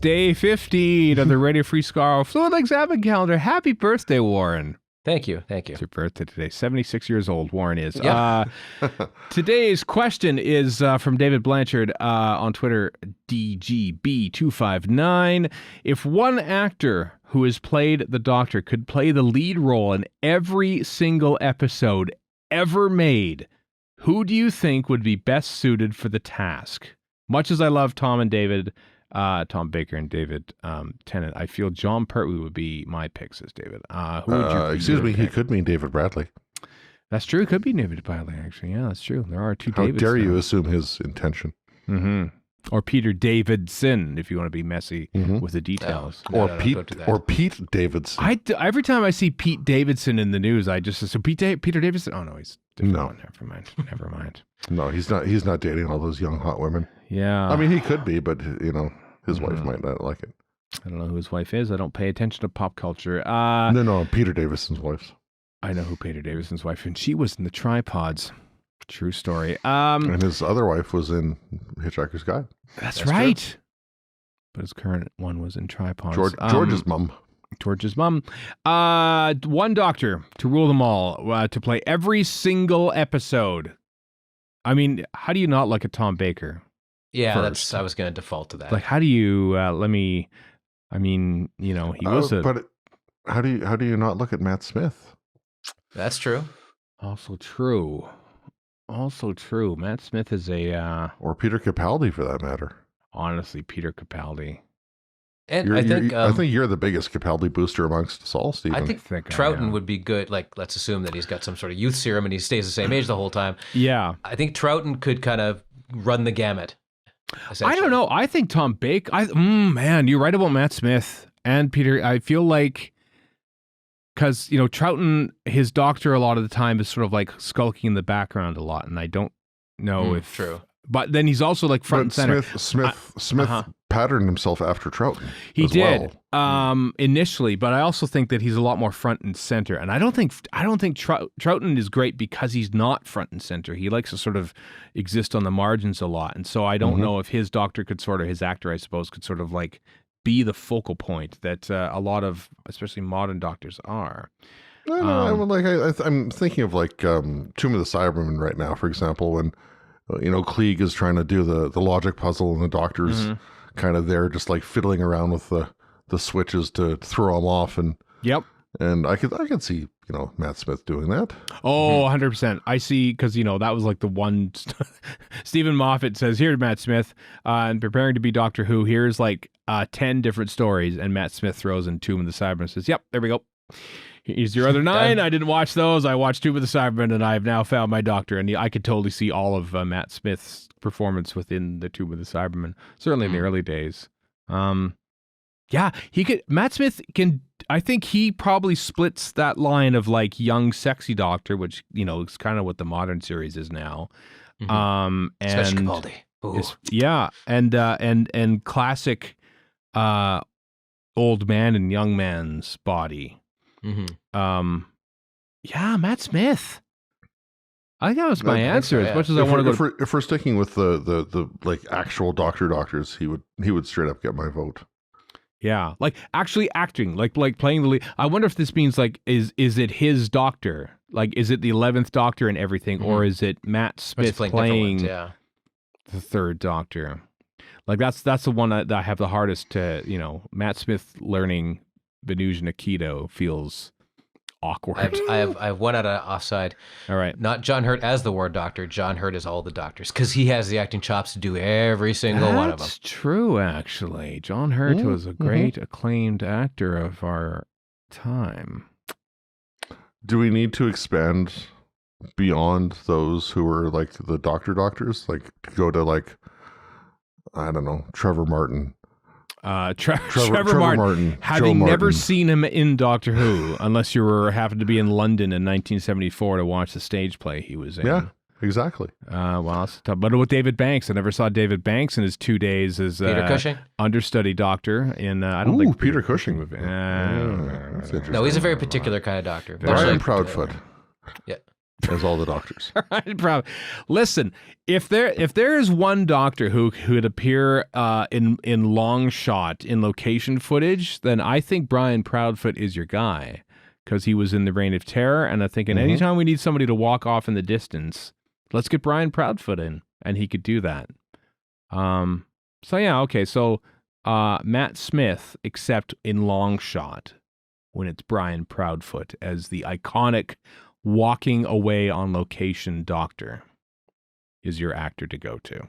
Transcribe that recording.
day 15 of the Radio Free Skaro Fluid Legs Advent Calendar. Happy birthday, Warren. Thank you. Thank you. It's your birthday today. 76 years old, Warren is. Yeah. Today's question is from David Blanchard on Twitter, DGB259. If one actor who has played the Doctor could play the lead role in every single episode ever made, who do you think would be best suited for the task? Much as I love Tom Baker and David Tennant, I feel John Pertwee would be my pick, says David. Who would you excuse me, he could mean David Bradley. That's true. It could be David Bradley, actually. Yeah, that's true. There are two How Davids. How dare you assume his intention? Mm-hmm. Or Peter Davidson, if you want to be messy with the details. Or Pete Davidson. Every time I see Pete Davidson in the news, I just assume Peter Davidson. Oh no, he's different. No, never mind. No, he's not dating all those young hot women. Yeah, I mean he could be, but his wife might not like it. I don't know who his wife is. I don't pay attention to pop culture. No, Peter Davidson's wife. I know who Peter Davidson's wife, and she was in the Tripods. True story. And his other wife was in Hitchhiker's Guide. That's right. True. But his current one was in Tripods. George's mom. George's mom. One doctor to rule them all, to play every single episode. I mean, how do you not look at Tom Baker? Yeah, first? I was going to default to that. Like, how do you? He was But how do you not look at Matt Smith? That's true. Also true. Matt Smith is or Peter Capaldi for that matter. Honestly, Peter Capaldi. And I think you're the biggest Capaldi booster amongst us all, Stephen. I think Troughton would be good. Like, let's assume that he's got some sort of youth serum and he stays the same age the whole time. Yeah. I think Troughton could kind of run the gamut. I don't know. I think Tom Baker. Man, you're right about Matt Smith and Peter. I feel like, because Troughton, his doctor, a lot of the time is sort of like skulking in the background a lot, and I don't know if true. But then he's also like front and center. Smith patterned himself after Troughton. He did initially, but I also think that he's a lot more front and center. And I don't think Troughton is great because he's not front and center. He likes to sort of exist on the margins a lot, and so I don't know if his doctor could his actor, I suppose, could sort of like be the focal point that a lot of, especially modern doctors, are. I'm thinking of like Tomb of the Cybermen right now, for example, when Klieg is trying to do the logic puzzle and the doctor's kind of there just like fiddling around with the switches to throw him off, and I could see Matt Smith doing that. Oh, 100%. I see, because that was like the one. Stephen Moffat says, "Here, Matt Smith, and preparing to be Doctor Who. Here's like 10 different stories," and Matt Smith throws in Tomb of the Cybermen and says, "Yep, there we go. Here's your other 9. I didn't watch those. I watched Tomb of the Cybermen, and I've now found my doctor." And I could totally see all of Matt Smith's performance within the Tomb of the Cybermen, certainly in the early days. Yeah, he could. Matt Smith can. I think he probably splits that line of like young, sexy doctor, which is kind of what the modern series is now. Especially Capaldi. And classic old man and young man's body. Matt Smith. I think that was my answer. As much as I want to go. If we're sticking with the like actual doctors, he would straight up get my vote. Yeah, like actually acting, like playing the lead. I wonder if this means like is it his doctor? Like, is it the 11th Doctor and everything, or is it Matt Smith playing the 3rd Doctor? Like that's the one that I have the hardest to. Matt Smith learning Venusian Aikido feels awkward. I have one out of offside. All right. Not John Hurt as the Ward Doctor. John Hurt is all the doctors, because he has the acting chops to do every single one of them. That's true, actually. John Hurt was a great acclaimed actor of our time. Do we need to expand beyond those who are like the doctors? Like go to like, I don't know, Trevor Martin. Trevor Martin, having never seen him in Doctor Who, unless you happened to be in London in 1974 to watch the stage play he was in. Yeah, exactly. But with David Banks, I never saw David Banks in his 2 days as Peter Cushing understudy doctor in. I don't think Peter Cushing movie. That's interesting. No, he's a very particular kind of doctor. Brian Proudfoot. Yeah. as all the doctors. Right, probably. Listen, if there is one doctor who could appear in long shot in location footage, then I think Brian Proudfoot is your guy, because he was in the Reign of Terror, and I'm thinking anytime we need somebody to walk off in the distance, let's get Brian Proudfoot in, and he could do that. So yeah, okay, so Matt Smith, except in long shot, when it's Brian Proudfoot as the iconic walking away on location doctor, is your actor to go to.